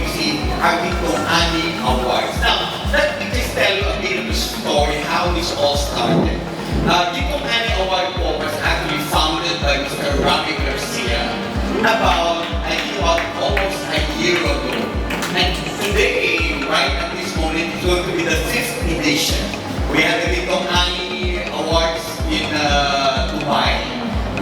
receive our Gintong Ani Awards. Now, let me just tell you a bit of a story how this all started. Gintong Ani Award po was actually founded by Mr. Rami Garcia about, I think, almost a year ago. And today, right at this moment, it's going to be the 5th edition. We had the Gintong Ani Awards in Dubai.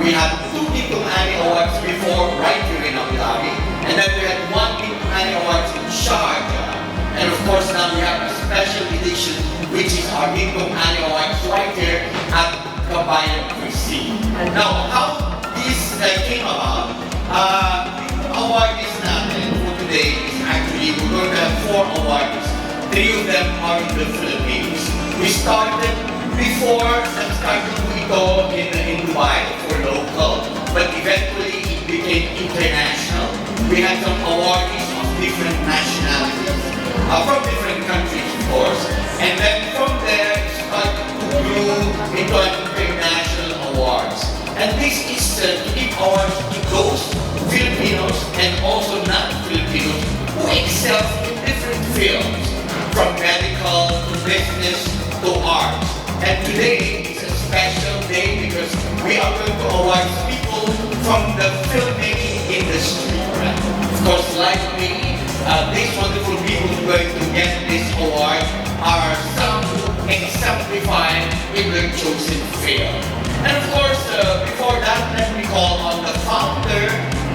We had 2 Gintong Ani Awards before, right here in Abu Dhabi. And then we had 1 Gintong Ani Awards in Sharjah. And of course now we have a special edition, which is our Gintong Ani Awards right here at Kabayan Cuisine. Now, how this came about, the award is natin for today is actually, we're going to have 4 awards. 3 of them are in the Philippines. We started before, started ito in Dubai for local, but eventually it became international. We had some awardees of different nationalities, from different countries of course, and then from there it started to grow into an international awards. And this is to give awards to those Filipinos and also non-Filipinos who excel in different fields, from medical to business to arts. And today is a special day because we are going to award people from the filmmaking industry. Right? Of course, like me, these wonderful people who are going to get this award are some who exemplify in their chosen field. And of course, before that, let me call on the founder,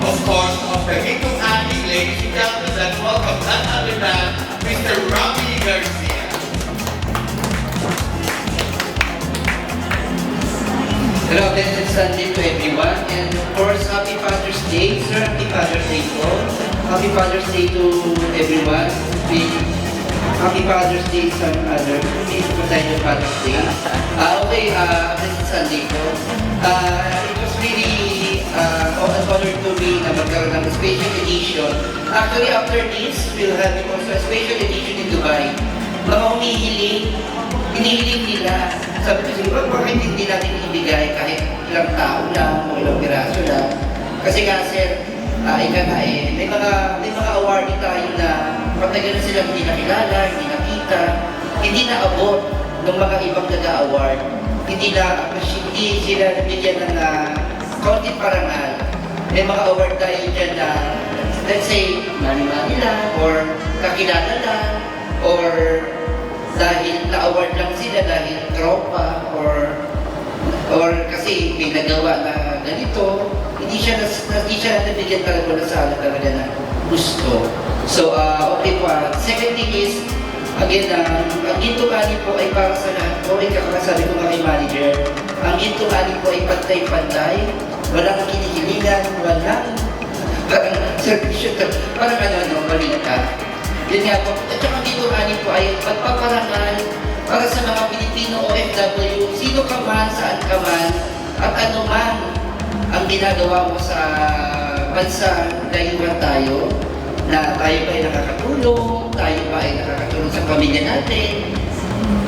of course, of the Gintong Ani, ladies and gentlemen, let's welcome none other than Mr. Rami Garcia. Hello, blessed Sunday to everyone, and of course, Happy Father's Day, sir. Happy Father's Day po. Happy Father's Day to everyone. Happy Father's Day sa other. Please po tayo ng Father's Day. Blessed Sunday po. It was really an honor to me na magkaroon ng special edition. Actually, after this, we'll have also a special edition in Dubai. Mga hinihiling nila. Sabi ko siguro, bakit hindi natin ibigay kahit ilang tao lang o ilang piraso lang? Kasi nga sir, may mga awardee tayo na patagal na silang hindi nakilala, hindi nakita, hindi naabot ng mga ibang nag-award, hindi sila nabigyan ng kaunting parangal. May mga award tayo dyan na, let's say, mani-mani lang, or kakilala lang, or dahil na-award lang sila dahil tropa or kasi may nagawa na ganito, hindi siya nabigyan talaga na sa talaga na gusto. So, okay po. Second thing is, again, ang Gintong Ani po ay para sa lahat po. Sabi ko nga kay manager, ang Gintong Ani po ay pantay-pantay, walang kinikilingan, walang servisyo, parang mali ka. Yun nga po, at saka Gintong Ani po ay pagpaparangal para sa mga Pilipino OFW, sino ka man, saan ka man, at ano man ang ginagawa mo sa bansa dayuhan tayo, na tayo ba ay nakakatulong, tayo ba ay nakakatulong sa pamilya natin,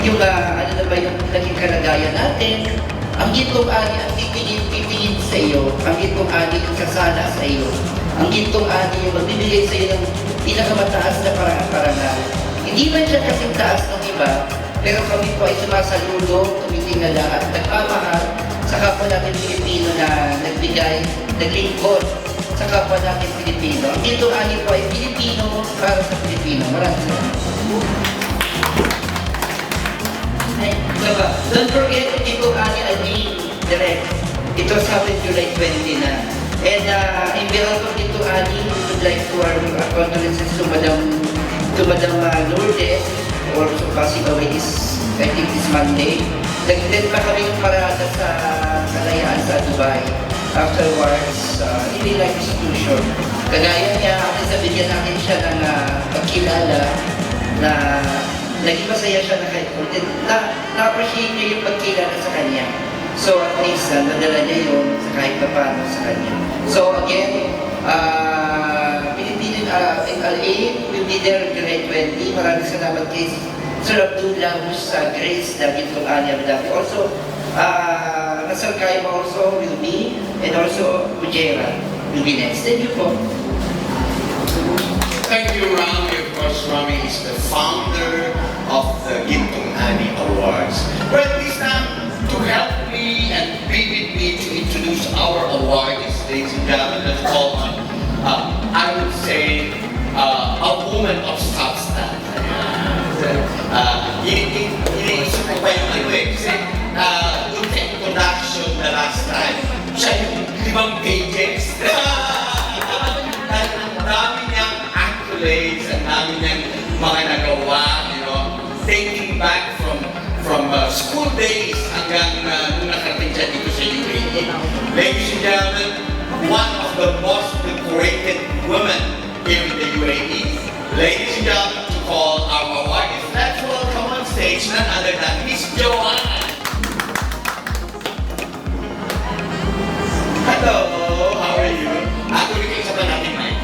yung ano na ba yung naging kalagayan natin, ang Gintong Ani ang pipingin sa iyo, ang Gintong Ani ang sasala sa iyo, ang Gintong Ani yung magbibigay sa iyo ng pinakamataas na parangal. Hindi man siya kasing taas ng iba, pero kami po ay sumasaludo, tumitingala at nagmamahal sa kapwa natin Pilipino na nagbigay, naglingkod sa kapwa natin Pilipino. Ang Gintong Ani po ay Pilipino para sa Pilipino. Maraming salamat. Don't forget the Gintong Ani again, direct. It was happened July 20 na. And in behalf of Gintong Ani, we would like to our condolences to Madam Lourdes, or so passing away I think this Monday. Nag-attend pa kami yung parada sa Kalayaan sa Dubai. Afterwards, hindi like institution. Kagaya niya, sabihin natin siya ng pagkilala na naging masaya siya na kahit na-appreciate niya yung pagkilala sa kanya. So at least, nadala niya yun kahit pa paano sa kanya. So again, Pilipino LA will be there July 20. Maraming salamat kay Sir Abdullah who's Grace na Gintong Ani Abu Dhabi. Also, Nasal Kaima also will be, and also Ujera will be next. Thank you po. Thank you, Ram. Rami is the founder of the Gintong Ani Awards. Well, this time to help me and be with me to introduce our awardees, ladies and gentlemen, let's call on, I would say, a woman of substance. Iniisip ko pa yung ano eh, kasi doon sa introduction the last time, siya yung 5 pages. Ang dami niyang accolades, ang dami niyang mga nagawa, you know, taking back from school days hanggang nung nakarating siya dito sa UAE. Ladies and gentlemen, one of the most decorated women here in the UAE. Ladies and gentlemen, to call our awardees, let's welcome on stage none other than Miss Joanna. Hello, how are you? Actually, kayo sa natin, Mike.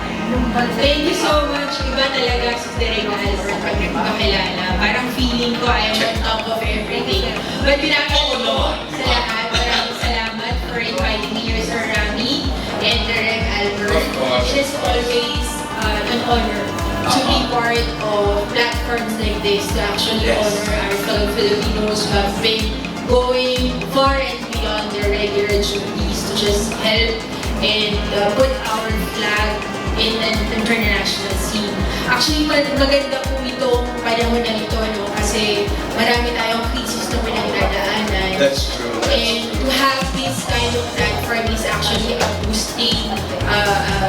Thank you so much. Iba talaga si Direk Albert pag nagpakilala. Parang feeling ko I am on top of everything. But Oo naman. sa lahat, maraming salamat for inviting me here, Sir Rami and Direk Albert. Of course. It is always an honor to be part of platforms like this to actually Yes. honor our fellow Filipinos who have been going far and beyond their regular duties to just help and put our flag in an international scene. Actually, maganda po itong panahon na ito, no? Kasi marami tayong crisis na pinagdadaanan. That's true. And to have this kind of platform is actually a boosting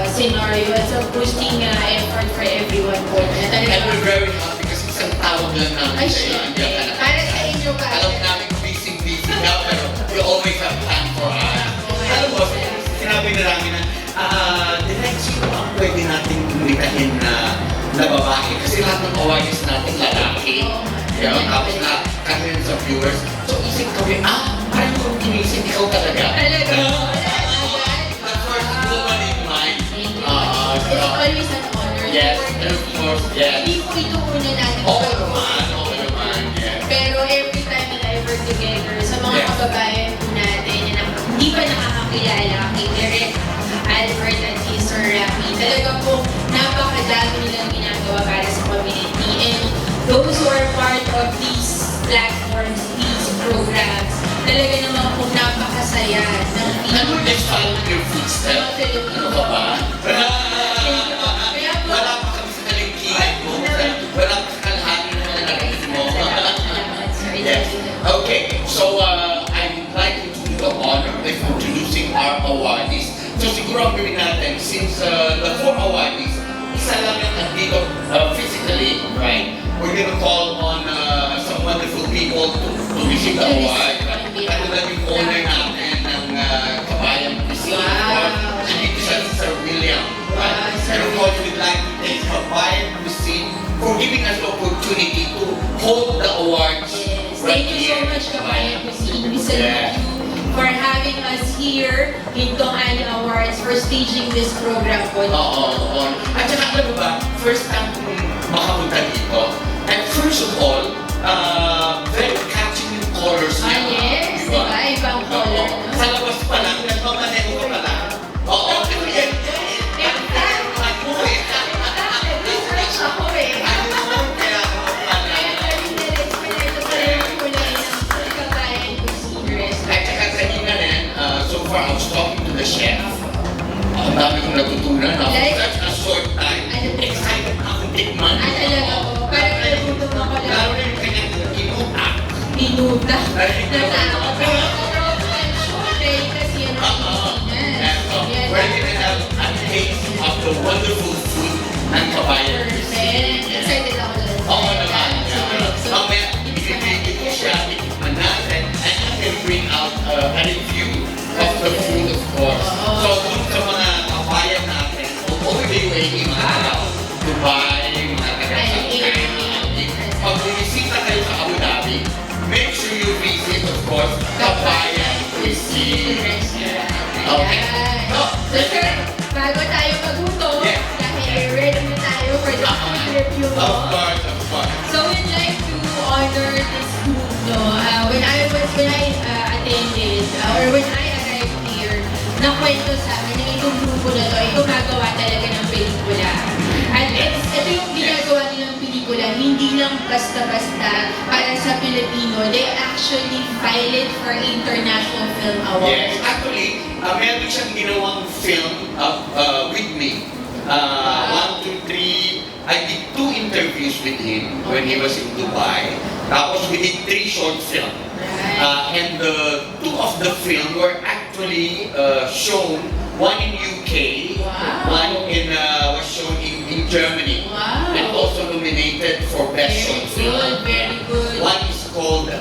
scenario. It's a boosting effort for everyone po. Na And talaga- we're very happy kasi isang tawag lang namin Ay, sa iyo. syempre. Andiyan ka na. Para sa inyo ka. Alam namin busy ka, pero you always have time for us. Alam mo, sinabi na namin na, Direk, sino ang pwede nating kumitahin na babae? Kasi lahat ng awards natin lalaki. Kaya tapos na kami sa viewers. So isip kami, parang kung inisip ikaw talaga. Talaga. The first woman in mind. It's always an honor. Yes, and of course, yes. Hindi po ito una natin. Oo naman, yes. Pero every time that I work together sa mga Yes. kababayan po natin na hindi pa nakakakilala kay Direk Albert at kay Sir Rami, talaga po napakadami nilang ginagawa para sa community. And those who are part of these platforms, these programs, talaga naman po napakasaya ng And we're just following your footsteps. Ano ka ba? Kaya po, Wala pa kami sa kalingkingan mo. Wala pa sa kalahati ng mga narinig mo. salamat, sir. Yes. Okay, so I'd like to do the honor of introducing our awardees. So siguro ang gawin natin, since the 4 awardees, isa lang yung nandito physically, right? We're gonna call on some wonderful people to receive the award. Katulad yung owner natin ng Kabayan Cuisine. Wow. Nandito siya si Sir William. Right? Wow, Sir And of course, we'd like to thank Kabayan Cuisine for giving us the opportunity to hold the awards. Yes. right Thank you so here. much, Kabayan Cuisine. We salute Yeah. you for having us here in Tong Ani Awards for staging this program po. Oo. At saka alam mo ba, first time kong makapunta dito. And first of all, very catching yung colors niya. Yes, di ba? Ibang color. Oo. Sa labas pa lang, nagmamaneho ka pa lang. Oo, ito yan. Ako eh. Research ako eh. Ano, kaya ako pala. At saka sa hina rin, so far I was talking to the chef. Ang dami kong natutunan. Like? Such a short time. Excited na akong tikman. Talaga po. Parang nagutom ako Lalo lang. na yung kanyang inutak. Minuta. Narinig ko ba ito? Pero I'm sure ready kasi yan ang And so, we're gonna have a taste of the wonderful food ng Kabayan Cuisine. Excited ako doon. Oo naman. So, Mamaya, ibibigay ko siya, itikman natin, and I can bring out a review of the food, of course. So, dun sa mga kabayan natin, all the way, mga Dubai, mga pag bumisita kayo sa Abu Dhabi, make sure you visit, of course, Kabayan Cuisine. Okay. So, sir, bago tayo maghutom, Yeah. dahil ready na tayo for the food review mo. Of course, of course. So we'd like to honor this food, no? When I attended, or when I arrived here, nakwento sa amin na itong grupo na to ay gumagawa talaga ng pelikula. At ito yung ginagawa nilang pelikula lang basta-basta para sa Pilipino. They actually file it for International Film Yes, Awards. actually, meron siyang ginawang film with me. 1, 2, 3, I did 2 interviews with him when he was in Dubai. Tapos we did 3 short film. Right. And the 2 of the film were actually shown, one in UK, Wow. one was shown in Germany. Wow. And also nominated for Best Short Very good, Film. very good. One is called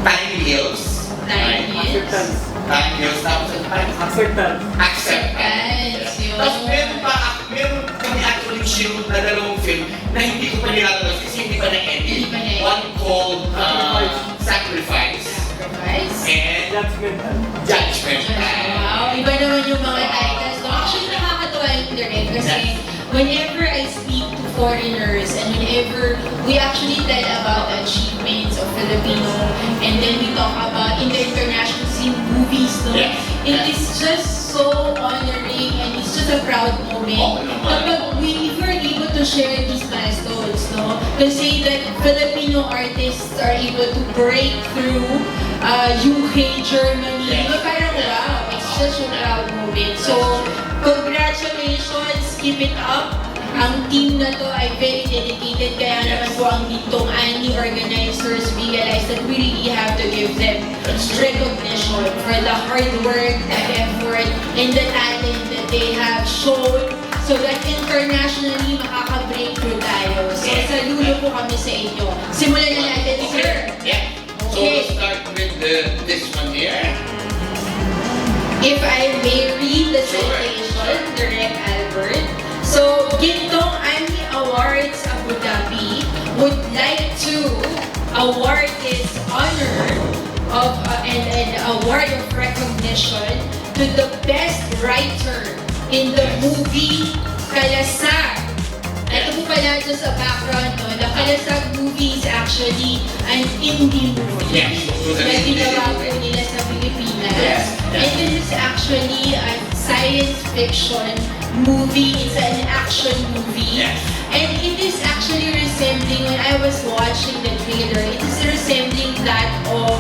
Time Heals. Time Heals. Time Heals. Tapos Acceptance. Acceptance. Yun. Tapos meron kami actually shoot na dalawang film na hindi ko pa nilalabas kasi hindi pa na-edit. Hindi pa na-edit. One called Sacrifice Sacrifice. and Judgmental. Judgment. Wow, iba naman yung mga titles. No? Actually, nakakatawa yung direct kasi whenever I speak to foreigners and whenever we actually tell about the achievements of Filipino and then we talk about in the international scene movies, no? Yes. It is just so honoring and it's just a proud moment. Oo naman. Kapag we were able to share these milestones, no? To say that Filipino artists are able to break through UK, Germany, Yes. diba parang wow, it's such a proud moment. So, congratulations, keep it up. Ang team na to ay very dedicated, kaya naman po ang ditong Annie organizers realize that we really have to give them recognition for the hard work, the effort, and the talent that they have shown so that internationally makaka-breakthrough tayo. So, saludo po kami sa inyo. Simulan na natin, sir. Yeah. So Okay. we'll start with this one here. If I may read the Sure. citation, Direct Albert. So, Gintong Annie Awards Abu Dhabi would like to award this honor of an award of recognition to the best writer in the movie Kalasag. Ito po pala ito sa background, no? The Kalasag movie is actually an indie movie. Yes, Na ginawa po nila sa Pilipinas. Yes, yes. And this is actually a science fiction movie. It's an action movie. Yes. And it is actually resembling, when I was watching the trailer, it is resembling that of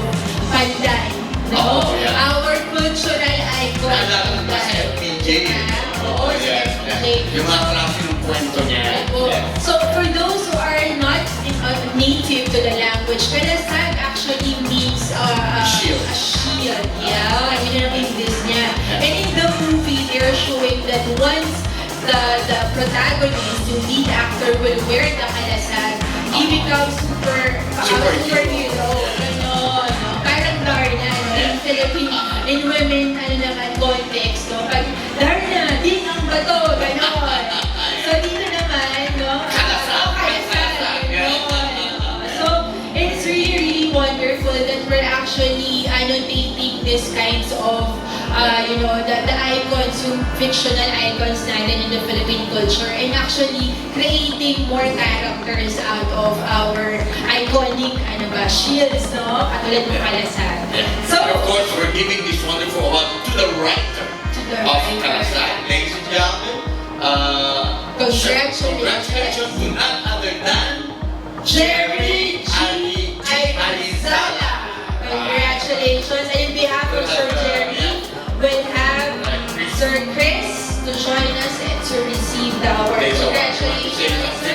Panday. No? Oh, yeah. Our cultural icon. Naalala ko sa Panday. FPJ. Oo, sa Yes, FPJ. yes. Yung mga klase ng kwento niya. Oo. Yes. So for those who are not native to the language, Kalasag actually means Shield. a shield. Yeah, yun ang English niya. And in the movie, they're showing that once the protagonist, yung lead actor, will wear the Kalasag, he becomes superhero. Ganon, no? Parang Darna, no? In Philippine, in women, context, no? Pag Darna, din ang bato, ganon. So dito naman, no? Kalasag. Kalasag, ganon. So, it's really, really wonderful that we're actually annotating these kinds of, the icons, yung fictional icons natin in the Philippine culture and actually creating more characters out of our iconic, shields, no? Katulad ng Kalasag. So, And of course, we're giving this wonderful award to the writer to the of writer. Kalasag. Ladies and gentlemen, congratulations to none other than Jerry G. Arizala. Congratulations. And in behalf of Sir Jerry, we'll have Sir Chris to join us and to receive the award. Congratulations.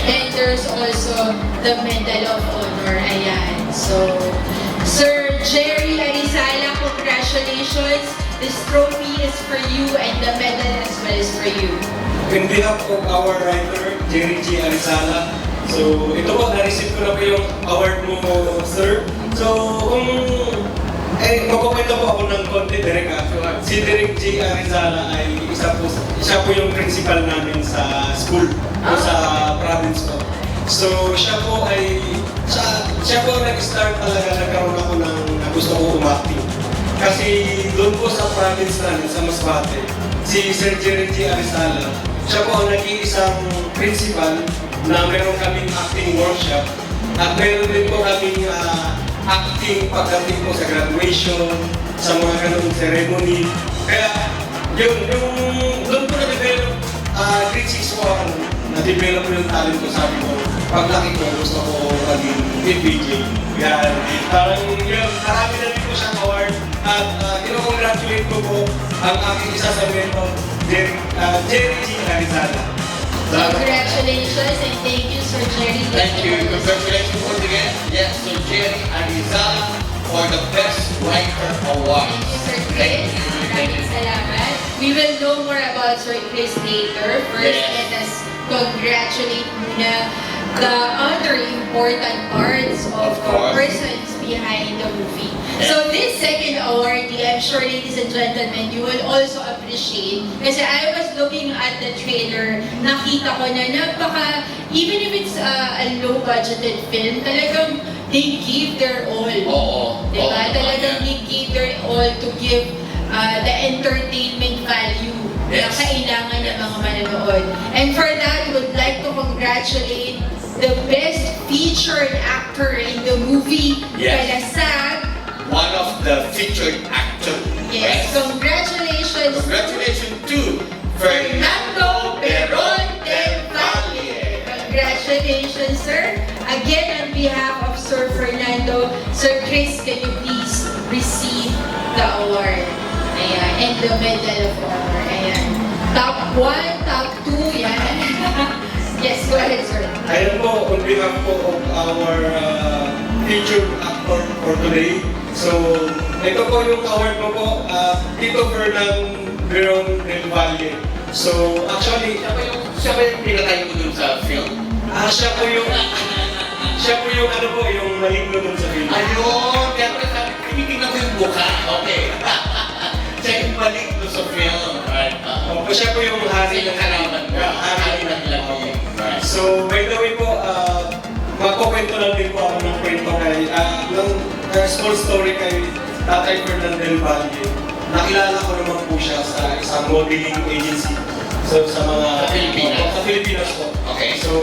And there's also the Medal of Honor. Ayan. So, Sir Jerry Arizala, congratulations. This trophy is for you and the medal as well is for you. In behalf of our writer, Jerry G. Arizala, so ito po, na-receive ko na po yung award mo, sir. So, magpakwento po ako ng konti, Derek. Si Derek G. Arizala ay siya po yung principal namin sa school, o sa province ko. So, siya po nag-start talaga, nagkaroon ako ng gusto ko umacting. Kasi doon po sa province namin, sa Masbate, si Sir Jerry G. Arizala, siya po ang nag-iisang principal na meron kaming acting workshop at meron din po kaming acting pagdating po sa graduation, sa mga ganung ceremony. Kaya doon po na-develop grade 6 po ako na-develop ko yung talent ko. Sabi ko, paglaki ko, gusto ko maging PJ. Yan. Parang yun, marami na rin po siyang award. At kinukongratulate ko po ang aking isa sa mentor, Jerry G. Arizala. Congratulations and thank you, Sir Jerry. Thank you. Congratulations once again. Yes, Sir Jerry Arizala for the Best Writer Award. Thank you, Sir Thank Chris. you. Maraming salamat. We will know more about Sir Chris later. First, Yes. let us congratulate muna the other important parts of Of course. persons behind the movie. So this second awardee, I'm sure ladies and gentlemen, you will also appreciate. Kasi I was looking at the trailer, nakita ko na even if it's a low-budgeted film, talagang they give their all. Oo. Diba? Oo, Talagang yeah. they give their all to give the entertainment value na Yes. kailangan ng mga manonood. And for that, would like to congratulate the best featured actor in the movie, Yes. Kalasag. One of the featured actors. Yes, congratulations Congratulations to Fernando Peron del Valle. Congratulations, sir. Again, on behalf of Sir Fernando, Sir Chris, can you please receive the award? Ayan, and the Medal of Honor. Ayan. Top 1, top 2, yan. Yes, go ahead, sir. Ayan po, on behalf po of our featured actor for today. So, ito po yung award ko po, Tito Fernando Peron del Valle. So, actually, Siya ba yung pinatay mo dun sa film? siya po yung ano po, yung maligno dun sa film. Ayun! Kaya pala sabi, tinitingnan ko yung mukha. Okay. Siya yung maligno sa film. Right. Opo, siya po yung hari Kasi yung kalaban mo. Yeah, Hari ng laki. Right. So, by the way po, magkukwento lang din po ako ng kwento kay, ng small story kay Tatay Fernando del Valle. Nakilala ko naman po siya sa isang modeling agency. So, sa mga... Sa Pilipinas? Sa Pilipinas po. Okay. So,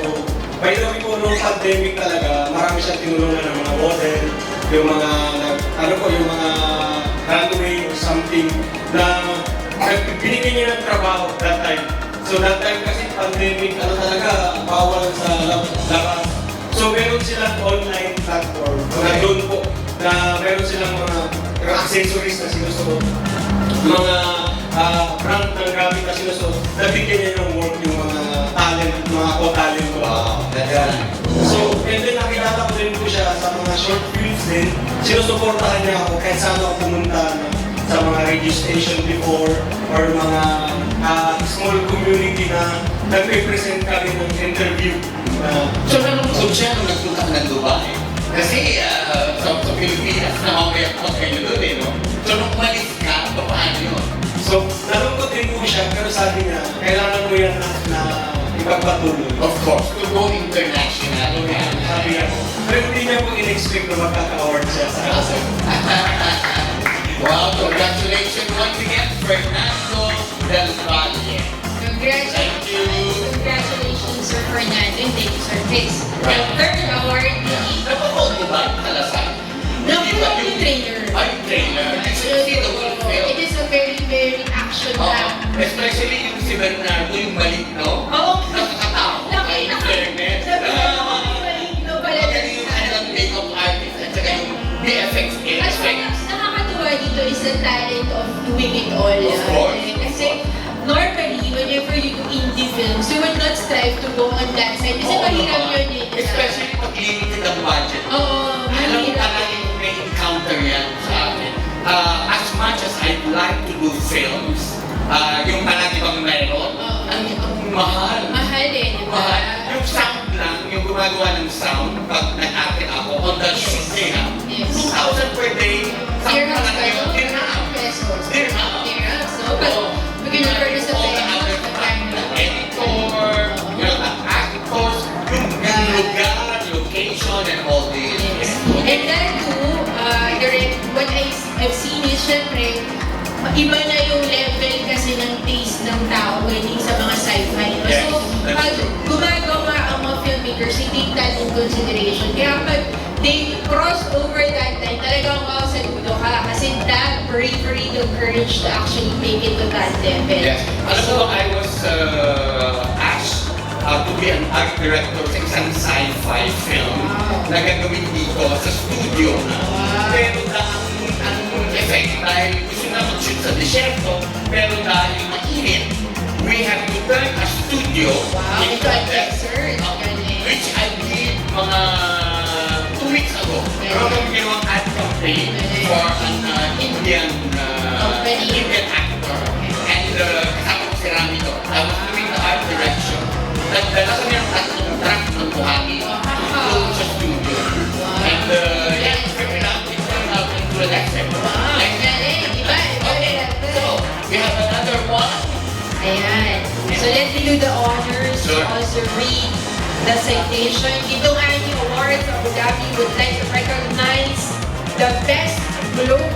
by the way po, noong pandemic talaga, marami siyang tinulungan ng mga model, yung mga, yung mga runway or something na binigyan niya ng trabaho that time. So that time kasi pandemic, talaga, bawal sa labas. So meron silang online platform na doon po, na meron silang mga accessories na sinusuot, mga brand ng gamit na sinusuot, nabigyan niya ng work yung mga talent, mga co-talent ko. Wow. That's nice. So, and then nakilala ko din po siya sa mga short films din. Sinusuportahan niya ako kahit saan ako pumunta sa mga radio station before or mga small community na nagpe-present kami ng interview. So, nalungkot siya nung nagpunta ka ng Dubai. Kasi sa Pilipinas, namamaya pa kayo doon eh, no? So, nung umalis ka, paano yun? So, nalungkot din po siya, pero sabi niya, kailangan mo yan na ipagpatuloy. Of course, to go international. Sabi niya po. Pero hindi niya po in-expect na magkaka-award siya sa akin. Wow, congratulations once again, Fernando del Valle. Thank you. Congratulations, Sir Fernando, and thank you, Sir Chris. Right. The third awardee, Napapanood mo ba yung Kalasag? napanood yung trailer. Ay, yung trailer. Actually, the whole film. It is a very, very action-packed. Especially yung si Bernardo, yung maligno. Oo. Nakakatakot. Ay, Nakita ko. fairness. Sabi ko, maligno pala. Magaling yung kanilang makeup artist at saka yung VFX At effects. nakakatuwa dito is the talent of doing it all. Of course. Kasi normally, whenever you do indie films, you would not strive to go on that side. Kasi Oo mahirap naman. yun eh. Especially pag limited ang budget. Oo, Alam mo mahirap. palagi may encounter yan sa akin. As much as I'd like to do films, yung palagi bang meron, ang mahal. Mahal eh, di ba? Mahal. Yung sound lang, yung gumagawa ng sound, pag nag-acting ako on the shoot, Yes. 2,000 per day, sound Dirhams pa lang kayo? yun, dirham. Pesos. Dirham. Dirhams. So, but we can refer to sa All the pesos, other the camera. the editor, the actors, yung lugar, location, and all this. Yes. And that too, what I've seen is, syempre, iba na yung level kasi ng taste ng tao pwedeng sa mga sci-fi. No? Yes, So, that's pag true. gumagawa ang mga filmmakers, they take that in consideration. Kaya pag they cross over that line, talagang wow, saludo ka. Kasi that bravery, the courage to actually make it to that level. Yes. Alam mo ba, I was asked to be art director sa isang sci-fi film na gagawin dito sa studio na. Pero ang effect dahil gusto na mag-shoot sa desyerto, pero dahil mainit, we have to turn a studio into a desert, which I did mga 2 weeks ago. Program ginawang ad campaign for an Indian actor. And kasama ko si Rami doon. I was doing the art direction. Nagdala kami ng tatlong truck ng buhangin doon sa studio. And yeah, it's turned out into a desert. Okay, so we have another one. Ayan. So let me do the honors to Sure. also read the citation. Itong Annie Awards, Abu Dhabi would like to recognize the best global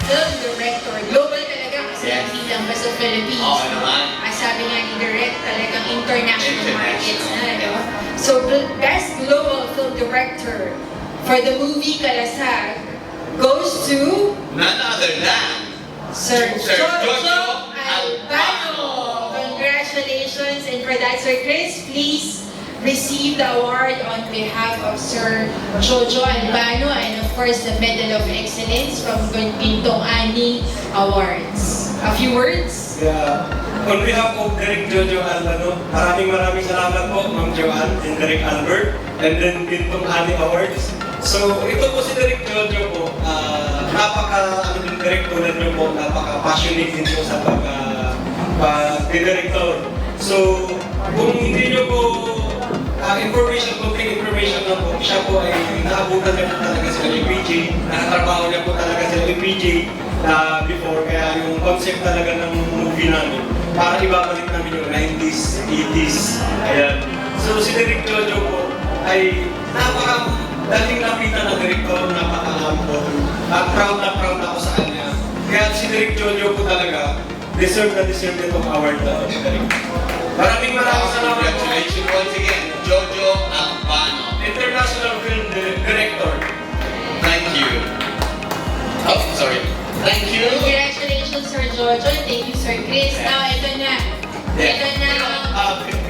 film director. Global talaga kasi Yes. hindi lang basta Philippines. Oo naman. Sabi nga ni Direct, talagang international markets na, International. no? So, the best global film director for the movie Kalasag goes to None other than Sir Sir Jojo Jojo Albano. Congratulations! And for that, Sir Chris, please receive the award on behalf of Sir Jojo Albano and of course the Medal of Excellence from Pintong Ani Awards. A few words? Yeah. On behalf of Direk Jojo Albano, maraming salamat po, Ma'am Joanne and Direk Albert, and then Pintong Ani Awards. So, ito po si Direk Jojo po, Direk tulad niyo po, napaka-passionate din po sa pag-director. So, kung hindi niyo po complete information na po, siya po ay naabutan niya po talaga sila ni PJ, nakatrabaho niya po talaga sila ni PJ before, kaya yung concept talaga ng movie namin, para ibabalik namin yung 90s, 80s, ayan. So si Direk Jojo po ay dating napitan ng director, napaka-humble, at proud na proud ako sa kanya. Kaya si Direk Jojo po talaga, deserve itong award na ito. Maraming salamat po. Congratulations once again, Jojo Albano. International Film Director. Thank you. Oh, sorry. Thank you. Congratulations, Sir Jojo. Thank you, Sir Chris. Now, ito na. Ito na.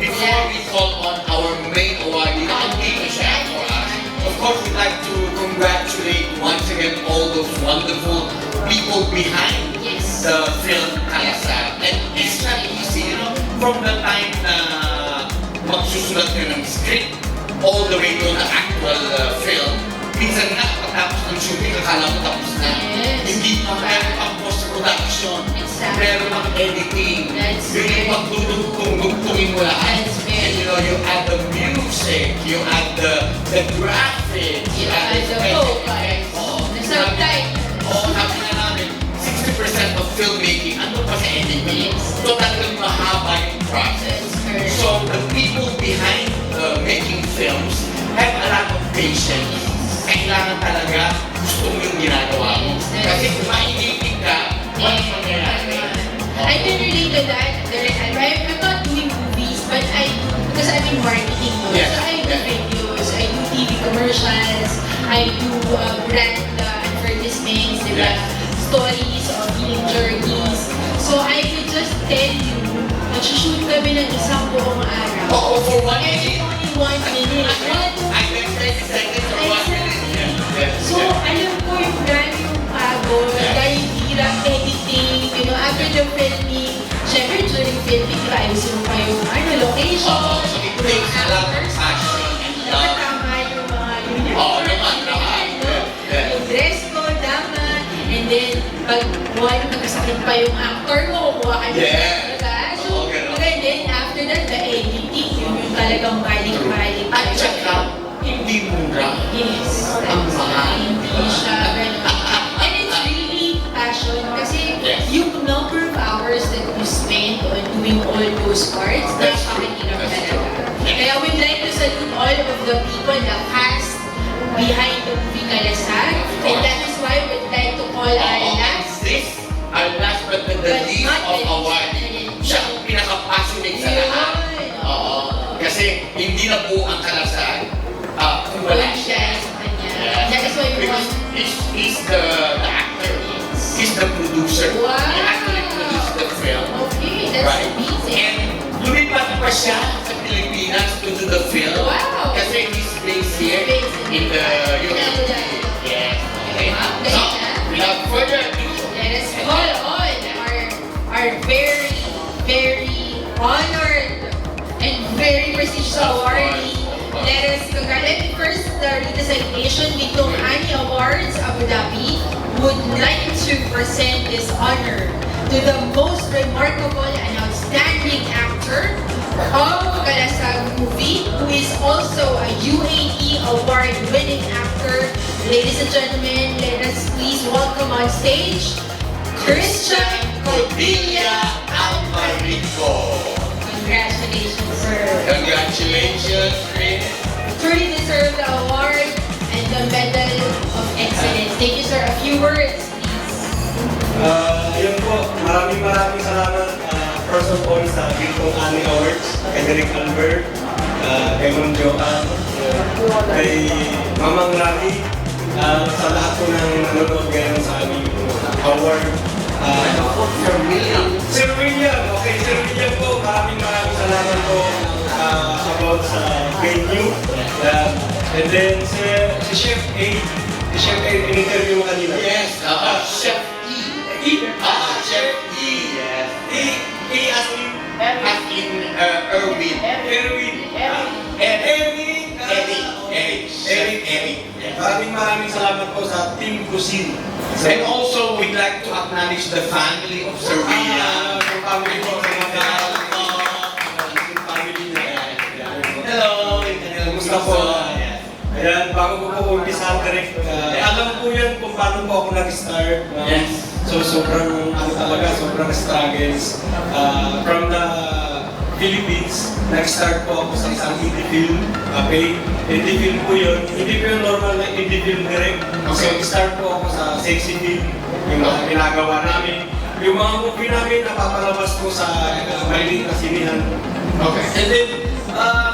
Before we call on our main awardee, Tito Shaq for us, of course we'd like to congratulate once again all those wonderful people behind Yes. the film Kalasag. And it's not easy, you know, from the time na magsusulat ka ng script all the way to the actual film. Minsan nga, pagtapos ng shooting, akala mo tapos na. Yes. Hindi pa meron pang post-production, Exactly. meron pang editing, That's yung very- pagdudugtong-dugtungin mo lahat. That's very- And you know, you add the music, you add the graphics, you add the The special vocals, effects. Oo, the subtitles. Oo, sabi na namin, 60% of filmmaking, ano pa sa editing? Yes. So talagang mahaba yung process. Correct. So the people behind making films have a lot of patience. Kailangan talaga gusto mo yung ginagawa mo. Kasi kung mainitin ka, wala mangyayari. I can relate to that. I'm not doing movies, but because I'm in marketing. Yes. So I do videos, I do TV commercials, I do brand advertisements, diba? Yes. Stories of healing journeys. So I could just tell you, nag-shoot kami ng isang buong araw. Oo, for 1 And minute. only 1 minute. And then 30 seconds or 1 minute. Yes. So, alam ko yung grabe yung pagod, dahil hirap editing, you know, after the filming, syempre during filming, diba, ayusin mo pa yung location, Oo, so it takes a lot of passion and love. tama yung mga uniform, Oo, naman. Yeah. yung dress code, dapat, and then, pag nagkasakit pa yung actor mo, kukuha ka niya. Yeah. Diba? So, Oo, ganun. and then, after that, the editing, yun yung talagang balik-balik. At saka, hindi mura. Yes. Ang mahal. Hindi siya ganun. And it's really passion kasi Yes. yung number of hours that you spend on doing all those parts, That's true. napakahirap That's talaga. true. Yes. Kaya we'd like to salute all of the people, the cast behind the movie Kalasag. And that is why we'd like to call our last Our last but not the But least not of the award. least. Siya ang pinaka-passionate sa lahat. Yun. Oo. Kasi hindi na buo ang Kalasag kung wala siya. sa kanya. Yes. That is why we Because want he's the actor. He's the producer. Wow. He actually produced the film. Okay, that's Right. amazing. And lumipat pa siya sa Pilipinas to do the film. Wow. Kasi he's based here in the UAE. Yes. Okay. So, without further ado, Let us call on our very, very honored and very prestigious awardee. Let us congratulate first the redesignation Bintong Ani Awards Abu Dhabi would like to present this honor to the most remarkable and outstanding actor of Kalasag movie, who is also a UAE award-winning actor. Ladies and gentlemen, let us please welcome on stage Christian Cordilla Almarico. Congratulations, sir. Congratulations, Chris. Truly deserve the award and the Medal of Excellence. Thank you, sir. A few words, please. Yun po, maraming salamat first of all sa Bintong Ani Awards, kay Derek Albert, kay Ma'am Joanne, kay Mamang Rami, sa lahat po ng nanonood ngayon sa aming award. Sir William. Sir William, okay, Sir William po, maraming salamat po about sa venue. And then si Chef A, in-interview mo kanina. Yes, Chef E. Chef E. Yes. E as in Erwin. Erwin. Eric. Yes. Maraming salamat po sa Team Cuisine. And also, we'd like to acknowledge the family of Sir William. Yung family po, sa mga yung family niya. Hello. Kumusta po? Ayan, bago ko po umpisahan direct, alam po yan kung paano po ako nag-start. Yes. So sobrang sobrang struggles. From the Philippines, nag-start po ako sa isang indie film. Okay? Indie film po yun. Hindi po yung normal na indie film direct. So start po ako sa sexy film, yung mga ginagawa namin. Yung mga movie namin napapalabas po sa maliit na sinihan. Okay. And then,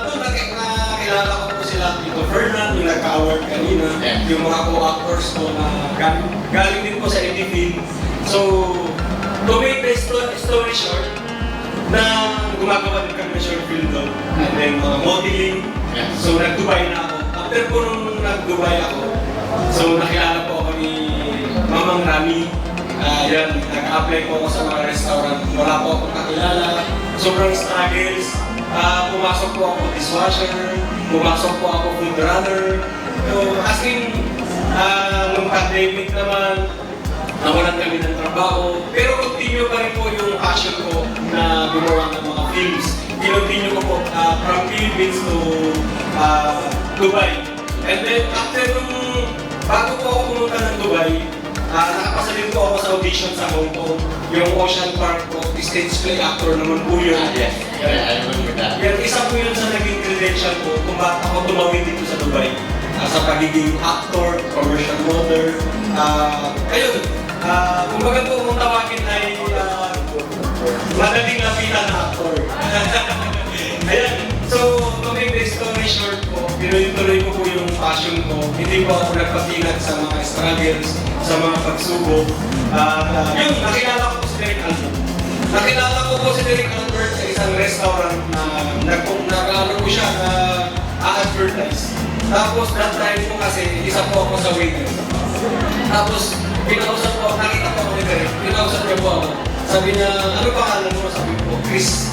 doon nakilala ko po sila Tito Fernand, yung nagka-award kanina, Yeah. yung mga co-actors ko na galing din po sa indie film. So, to make the story short, na gumagawa din kami ng short film doon. And then, mga modeling. Yeah. So, nag-Dubai na ako. After po nung nag-Dubai ako, so nakilala po ako ni Mamang Rami. Yan, nag-apply po ako sa mga restaurant. Wala po akong kakilala. Sobrang struggles. Pumasok po ako dishwasher. Pumasok po ako food runner. So, as in, nung pandemic naman, nawalan kami ng trabaho. Pero continue pa rin po yung passion ko na gumawa ng mga films. Continue ko po from Philippines to Dubai. And then after nung bago po ako pumunta ng Dubai, nakapasalin po ako sa audition sa Hong Kong. Yung Ocean Park po, stage play actor naman po yun. Yes. I remember that. Yan, isa po yun sa naging credential ko kung bakit ako tumawid dito sa Dubai. Sa pagiging actor, commercial model. Ayun, kumbaga po kung tawagin ay madaling lapitan na actor. Ayan, so to make the story short po, pinutuloy ko po yung passion ko. Hindi po ako nagpatinag sa mga struggles, sa mga pagsubok. Yun, nakilala ko po si Derek Albert. Nakilala ko po si Derek Albert sa isang restaurant na nagkakaroon ko siya na a-advertise. Tapos that time po kasi, isa po ako sa waiter. Tapos, pinausap po, nakita po ako ni Derek, pinausap niya po ako. Sabi niya, ano pangalan mo? Sabi ko, Chris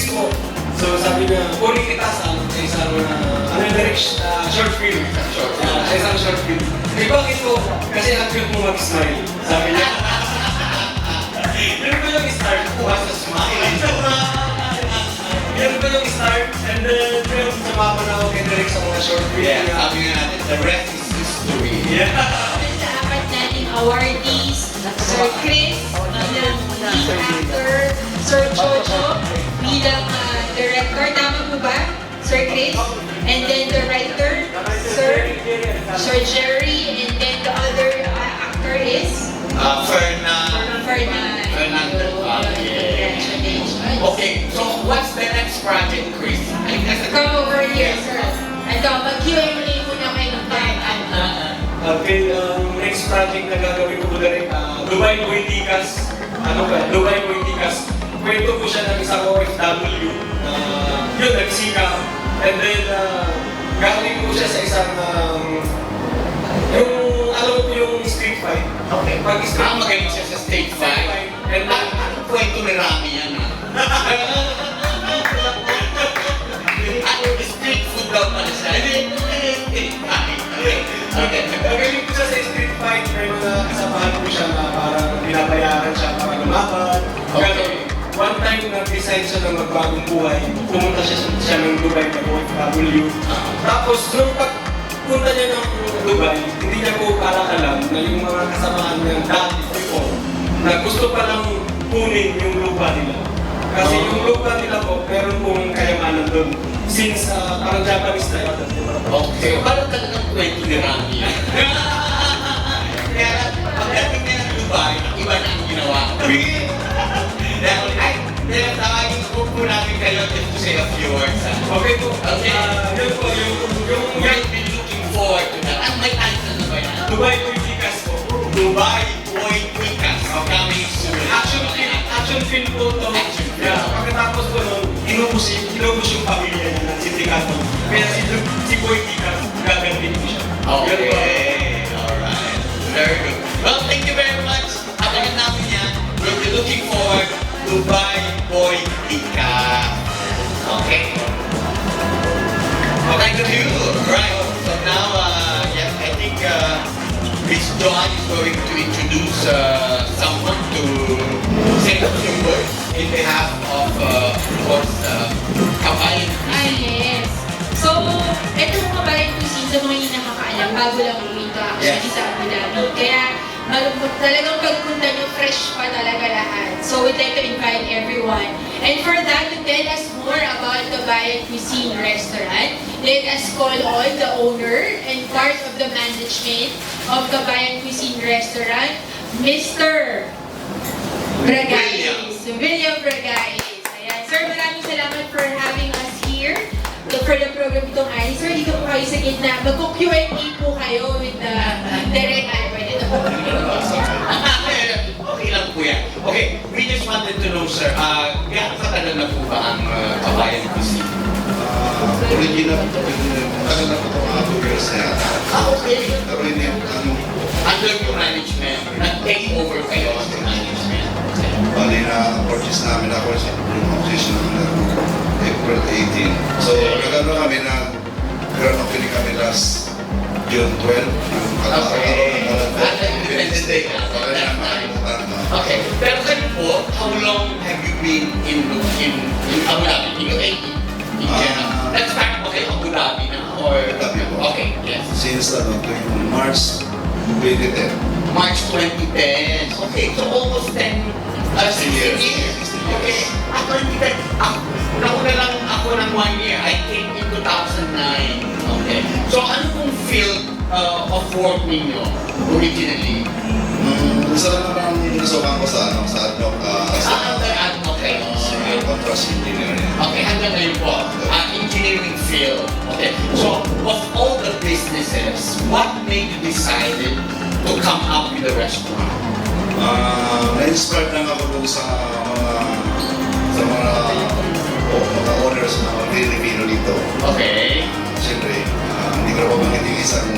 po. So sabi niya, kunin kita sa isang, Derek, short film. Sa isang short film. Eh bakit po? Kasi ang cute mo mag-smile. Sabi niya. Yun po yung start. What's a smile? Yan po yung start. And then, yun, sumama na ako kay Derek sa mga short film. Yeah, sabi nga natin, the rest is history. Yeah. Sa apat nating awardees, Sir Chris bilang lead actor, Sir Jojo bilang director, tama po ba? Sir Chris? And then the writer, Sir Jerry, and then the other actor is Fernand. Fernando. Yeah. Congratulations. Okay, so what's the next project, Chris? Come over here, sir. Ito, mag-Q&A muna kayo ng time. Okay, next project na gagawin ko po na rin, Dubai Poetikas. Dubai Poetikas. Kwento po siya ng isang OFW na yun, nagsikap. And then, galing ko siya sa isang, yung, alam mo yung street fight. Okay. Pag street Magaling siya sa stage 5. And anong kwento ni Rami yan, ha? Street food daw pala siya. Okay. Nagaling ko siya sa street fight, may mga kasamahan ko siya na parang binabayaran siya para lumaban. Okay. Pero one time nag-decide siya na magbagong buhay, pumunta siya ng Dubai na OFW. Tapos nung pagpunta niya ng Dubai, hindi niya po parang alam na yung mga kasamahan niya dati before, na gusto palang kunin yung lupa nila. Kasi yung lupa nila po, meron pong kayamanan doon. Since parang Japanese style. Okay. Parang talagang kwento ni Rami yan. Kaya pagdating niya ng Dubai, iba na ang ginawa. Kaya tawagin ko po namin kayo just to say a few words. Okay po. Okay. Yun po, yung You've been looking forward to that. Ang may title na ba yan? Dubai Politikas po. Dubai Boy Quikas. Coming soon. Action film po ito. Action film. Yeah, pagkatapos ko nun, inubos yung pamilya niya ng sindikato. Kaya si Boy Tikas, gagantin ko siya. Okay. Alright. Very good. Well, thank you very much. Abangan namin yan. We'll be looking forward to Dubai Boy Quikas. Okay. Well, thank you. Right. So now, yes, I think Miss Joan is going to introduce someone to say a few words in behalf of course, Kabayan. Yes. So, ito mga kabayan cuisine sa mga hindi nakakaalam, bago lang umuwi ito actually sa Abu Dhabi. Kaya, talagang pagpunta nyo, fresh pa talaga lahat. So, we'd like to invite everyone. And for that, to tell us more about the Bayan Cuisine Restaurant, let us call on the owner and part of the management of the Bayan Cuisine Restaurant, Mr. Bragais. William Bragais. Ayan. Sir, maraming salamat for having us here for the program itong ay. Sir, dito po kayo sa gitna. Magko-Q&A po kayo with the direct pwede na po. Okay lang po yan. Okay, we just wanted to know, sir, gaano katagal na po ba ang Kabayan Cuisine? Original, tagal na po ito mga 2 years na yata. Okay. Pero hindi, Under your management, nag-take over kayo as the management. bali na purchase namin ako sa yung position ng April 18. So, nagano kami na grand opening kami last June 12. Yung Okay. kalagawa At Independence Day. Okay. Pero kayo po, how long have you been in Abu Dhabi? In UAE? In general? Let's start, okay, Abu Dhabi na? Or, Abu Dhabi po. okay, yes. Since March 2010. March 2010. Okay, so almost 16 years. Okay. At 2010, nauna lang ako ng 1 year. I came in 2009. Okay. So ano pong field of work ninyo originally? Isa lang naman ang nasukan ko sa ADNOC. Okay. Contrast engineering. Okay, hanggang ngayon po, engineering field. Okay, so of all the businesses, what made you decided to come up with a restaurant? Na-inspired lang ako dun sa mga owners na mga Filipino dito. Okay. Siyempre, hindi ko na pabanggitin isang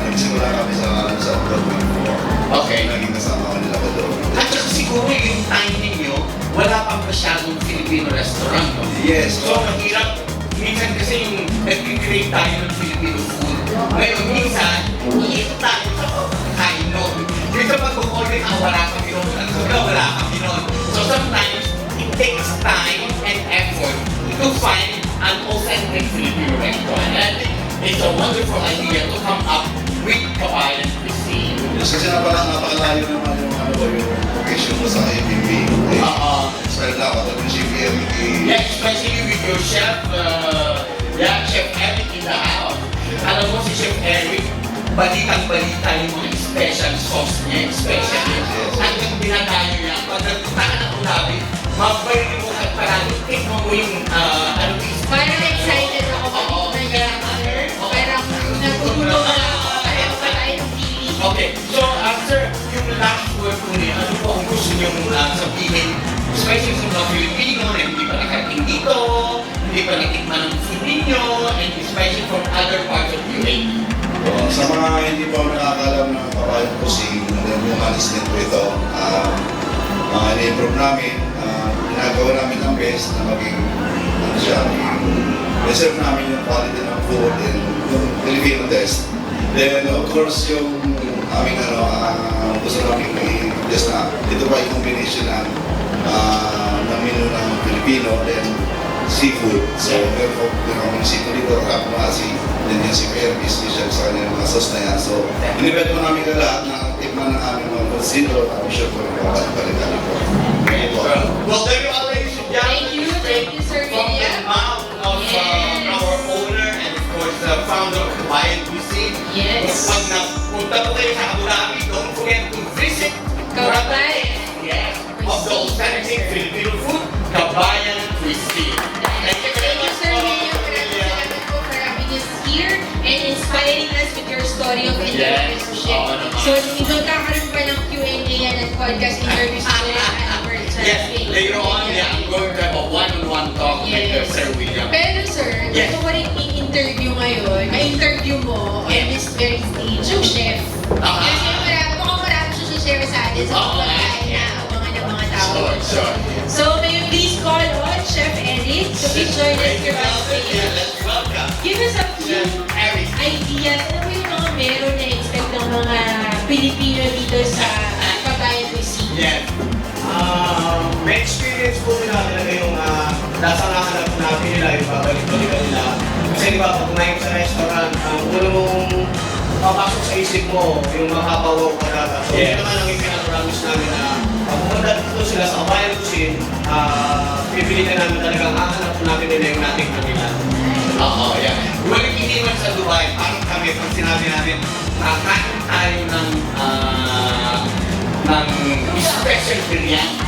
nagsimula kami sa vlog before. Okay. Naging kasama ko nila ko doon. At saka siguro yung time ninyo, wala pang masyadong Filipino restaurant. No? Yes. So mahirap, minsan kasi yung nag-create tayo ng Filipino food. Ngayon, minsan, iito tayo sa kain nun. Minsan pag-order ka, wala kami nun. Wala kami nun. So sometimes, it takes time and effort to find an authentic Filipino restaurant. And I think it's a wonderful idea to come up with Kabayan Cuisine. Yes, kasi napakalayo naman yung location ko sa ABB. Inspired na ako doon si Eric. Yeah, especially with your chef, Chef Eric in the house. Alam mo si Chef Eric, balitang-balita yung mga special sauce niya, especially. At yung dinadayo niya, pag nagpunta ka ng Abu Dhabi, mabalili mo ka parang, tikman mo yung, Parang excited ako makikita niya. Parang natutulog na ako. Parang pa tayo ng feeling. Okay, so sir, yung last word po niya, ano po ang gusto niyong sabihin especially sa mga Filipino na hindi pa nakarating dito, hindi pa natikman ng food ninyo, and especially from other parts of UAE. Sa mga hindi pa nakakalam ng Papayong Cuisine, lumalis din po ito. Ini-improve namin, ginagawa namin ang best na maging, ano siya, reserve namin yung quality ng food and yung Filipino test. Then, of course, yung aming gusto namin i-test na ito pa yung combination ng menu ng Filipino and seafood. So, meron po kami seafood dito, kapamasi, then yung si Pierre, special sa kanyang mga sauce na yan. So, inibet po namin ka lahat na tikman ng aming mga consider. I'm sure po yung kapalitan po. Well, there you are, ladies and gentlemen. Thank you, Sir From the William. mouth of Yes. our owner and of course the founder of Hawaiian Cuisine. Yes. Pag napunta po kayo sa Abu Dhabi, don't forget to visit Kabayan. Yes. Of the authentic Filipino food, Kabayan Cuisine. Thank you, Sir William. Maraming salamat po for having us here and inspiring us with your story of entrepreneurship. Oo naman. So, magkakaroon pa ng Q&A yan at podcast interviews with Albert. Yes, later on, yeah, I'm going to have a one-on-one talk with Yes. Sir William. Pero sir, Yes. gusto ko rin i-interview ngayon, i-interview mo on Yes. this very stage, yung chef. Kasi mukhang marami siya share sa atin sa Oo, pagkain na yeah. abangan ng mga tao. Sure. So, may you please call on Chef Eric to please join us here on stage. Yeah, let's welcome. Give us a few Chef Eric. ideas. Ano ba yung mga meron na expect ng mga Pilipino dito sa Kabayan Cuisine? Yes. May experience po nila talaga yung nasa nakahanap natin nila, yung babalik-balikan nila. Kasi di ba, pag kumain ka sa restaurant, ang ulo mong papasok sa isip mo, yung makapawaw ka na. So, Yes. yun naman ang ipinapromise namin na pag pumunta dito sila sa Kabayan Cuisine, pipilitan namin talagang hahanap po natin nila yung natikman nila. Oo, yeah. Walang iniwan sa Dubai, parang kami, pag sinabi namin, kakain tayo ng special biryani.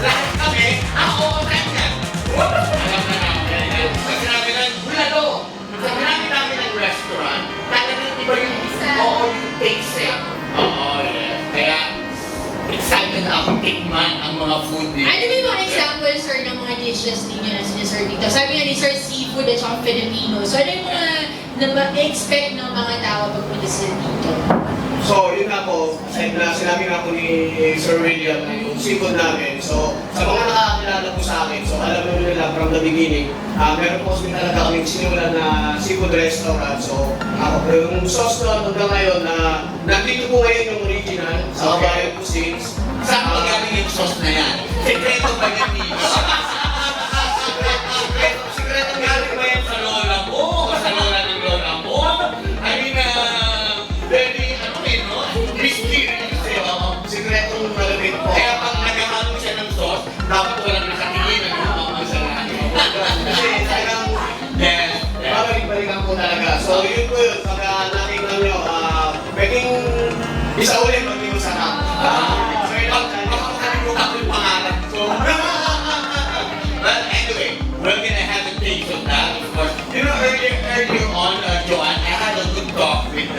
Lahat kami, oo, ganyan. Alam na namin yan. Pag sinabi ng bulalo, pag sinabi namin ng restaurant, talagang iba yung taste eh. Oo, yeah. Kaya, excited ako tikman ang mga food dito. Ano ba yung mga example, sir, ng mga dishes ninyo na sinaserve dito? Sabi nga ni Sir, seafood at saka Filipino. So, ano yung mga expect ng mga tao pag punta sila dito? So, yun nga po, sinabi nga po ni Sir William na yung seafood namin. So, sa mga nakakilala po sa akin, so alam mo nila from the beginning, meron po kasi talaga kaming sinimulan na seafood restaurant. So, yung sauce na hanggang ngayon na nandito po ngayon yung original sa Kabayan Cuisine. Saan ba galing yung sauce na yan? Sekreto ba yan dito? Sekreto galing ba yan sa lola mo? O sa lola ng lola mo? I mean, very, no? Mysterious eh. Sikretong malamig po. Kaya pag naghahalo siya ng sauce, dapat walang nakatingin. Kasi talagang Yes. babalik-balikan po talaga. So, yun po yun. Pagka natingnan nyo, pwedeng isa ulit pag yung sarap. So, yun lang. Makakalimutan ko yung pangalan ko. But anyway, we're gonna have a taste of that, of course. You know, earlier on, Joanne, I had a good talk with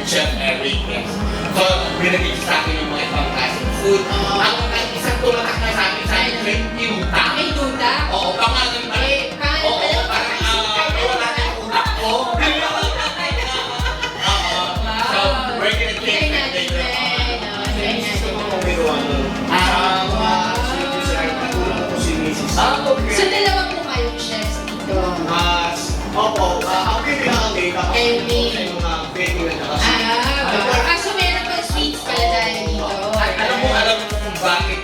Chef Eric. Yes. So, binagay siya sa akin yung mga ibang klaseng food. Ang isang tumatak na sa akin, may tinuta. May duda? Oo, pangalan ba? Pangalan Oo, ba? parang wala na yung utak ko. So, we're gonna Try taste it natin later on. yan. Try Gusto natin. ko mga biruan nun. Mga sweet sir, natulong ko si Mrs. Okay. So, dalawa po kayong chefs dito. Opo, ang baby na kami, Baby. sa yung mga baby na nakasama. So meron pang sweets pala tayo dito. Alam mo kung bakit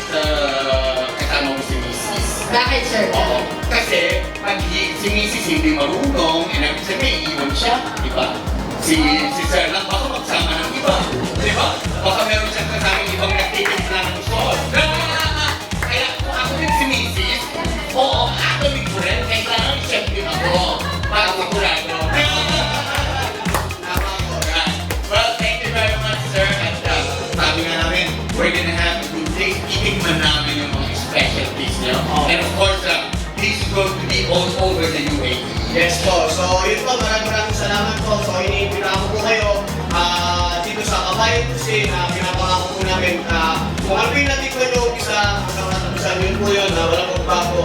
kasama mo si Mrs. Bakit, sir? Oo. Kasi pag si Mrs. hindi marunong, ibig sabihin, iwan siya, di ba? Si Sir lang, baka magsama ng iba, di ba? Baka meron siyang kasamang ibang nagtitips na ng sauce. Kaya kung ako din si Mrs., oo, ako din ko rin, kailangan chef din ako. Para makurado. Well, thank you very much, sir. At sabi nga namin, we're gonna have a good taste. Itigman namin yung mga specialties niyo. And of course, this is going to be all over the UAE. Yes po. So, yun po. Maraming salamat po. So, iniimbita ko po kayo. dito sa Kabayan kasi na pinapangako po namin kung ano yung natin ko yung isa hanggang natapusan yun po yun, walang magbago.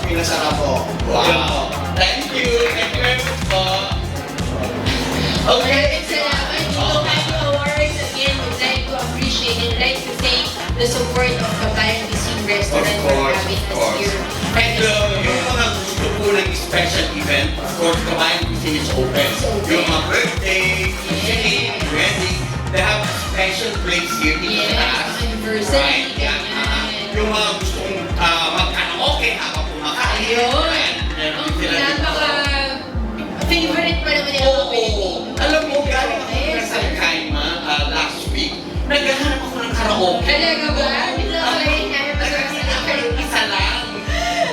Pinasarap po. Wow! Thank you very much po. Okay. Maraming salamat. Dito Happy Awards, again, would like to appreciate and like to thank the support of Kabayan Cuisine Restaurant Of for course, having of us course. here. And yung mga gusto po ng special event, of course, Kabayan Cuisine is open. It's open. Yung mga birthday, wedding, they have a special place here dito Yes, sa taas. anniversary, Right, yan. ganyan. Yung mga gustong mag-karaoke habang kumakain. Ayun. Ayan, meron Ang sila dito. favorite pa naman nila mga Pilipino. Alam mo, galing ako Yes. sa Kaima last week, naghahanap ako ng karaoke. Talaga ba? Hindi na ako rin kaya Naghahanap ako ng isa lang.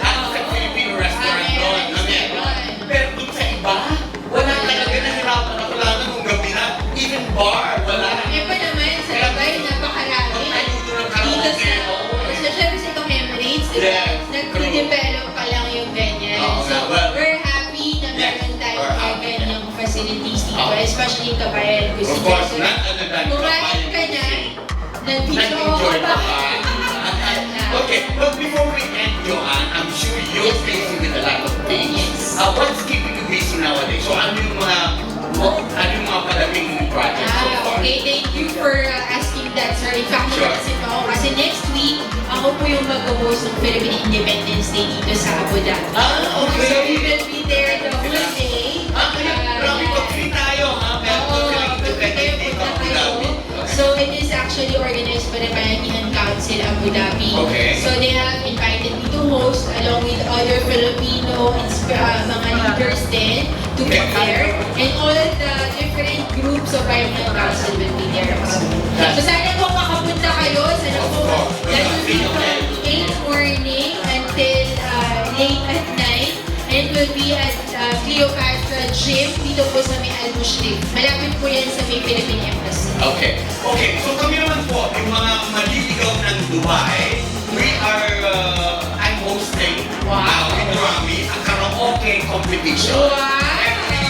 Sa Filipino restaurant doon. Pero dun sa iba, wala talaga, nahirapan ako lalo nung gabi na. Even bar, wala. Eh pa naman, sa Dubai, napakarami. Dito sa, so syempre sa itong Emirates, diba? Yes. Nag-develop pa lang yung ganyan. Oo, So, well, we're happy na yes, meron tayo we're mga happy. ganyang facilities dito, Oo. especially yung Kabayan Of Cuisine. course, So, not other than kumain ka na, nandito Nag-enjoy ka ka pa. ba? Okay, but before we end, Joanne, I'm sure you're Yes. facing with a lot of things. Yes. What's keeping you busy nowadays? So, ano yung mga padaming projects so far? Okay, thank you for asking that, sir. In fact, Sure. napansin ko ako kasi next week, ako po yung mag-host ng Philippine Independence Day dito sa Abu Dhabi. Okay. So we will be there the whole day. Grabe pag-free tayo, ha? Pero Oo, kung sila pagpunta independent dito, kayo, punta Abu kayo. Dhabi. So it is actually organized by the Bayanihan Council Abu Dhabi. Okay. So they have invited me to host along with other Filipino mga leaders din to be there. And all the different groups of Bayanihan Council will be there also. So sana po makapunta kayo. Sana po that will be from 8 morning until late at night. And will be at Cleopatra Gym dito po sa may Al-Mushrif. Malapit po yan sa may Philippine Embassy. Okay. Okay, so kami naman po, yung mga maliligaw ng Dubai, I'm hosting Wow. with Rami, a karaoke competition. Wow! Every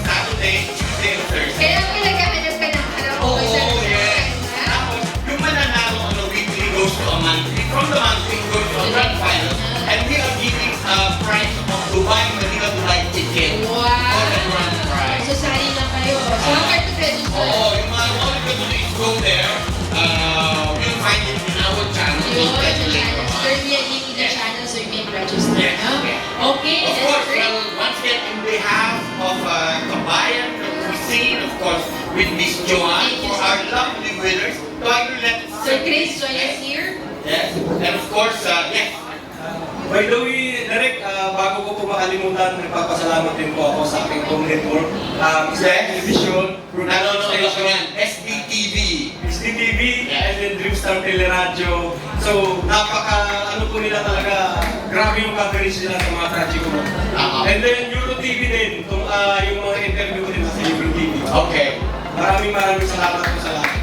Saturday, Tuesday, and Thursday. Kaya pala gahanap ka ng karaoke sa Oh, yes. ha? Tapos, yung mananalo on a weekly goes to a monthly. From the monthly goes to a grand final. And we are giving a prize of Dubai ticket Wow! for the grand prize. So, sali lang kayo. So, how hard to register? Oo, yung mga all you can do is go there. You'll find it in our channel. Yun, We'll sa put the link channel. on. There will be a link in the channel so you can register. Yes, huh? yes. Okay, Of that's course, great. once again, in behalf of Kabayan Cuisine, of course, with Miss Joanne, Thank you, for sir. our lovely winners, so I will let So, Chris, join us here. Yes, and of course, yes. By the way, Derek, bago ko po makalimutan, nagpapasalamat din po ako sa aking home network. Isa Television, Nanonood ako Station, yan, SDTV. SDTV, Yeah. and then Dreamstar Teleradio. So, ano po nila talaga, grabe yung coverage nila sa mga project ko. And then Euro TV din, yung mga interview ko din sa Euro TV. Okay. Maraming salamat po sa lahat.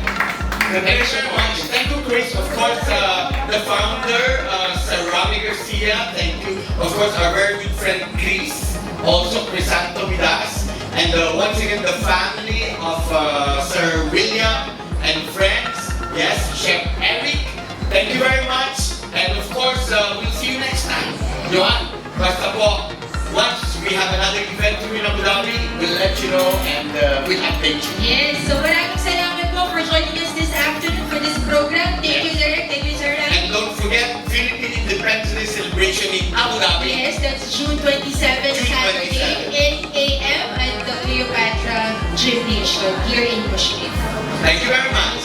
Thank you very much. Thank you, Chris. Of course, the founder, Sir Rami Garcia. Thank you. Of course, our very good friend, Chris. Also, Crisanto with us. And once again, the family of Sir William and friends. Yes, Chef Eric. Thank you very much. And of course, we'll see you next time. Johan, basta po, once we have another event here in Abu Dhabi, we'll let you know and we'll update you. Yes, so maraming salamat po for joining us this afternoon for this program. Thank you, Derek. Thank you, Sir Rami. And don't forget, Philippine Independence Day celebration in Abu Dhabi. Yes, that's June 27, June Saturday, 8 a.m. at the Cleopatra Gymnasium here in Mushrif. Thank you very much.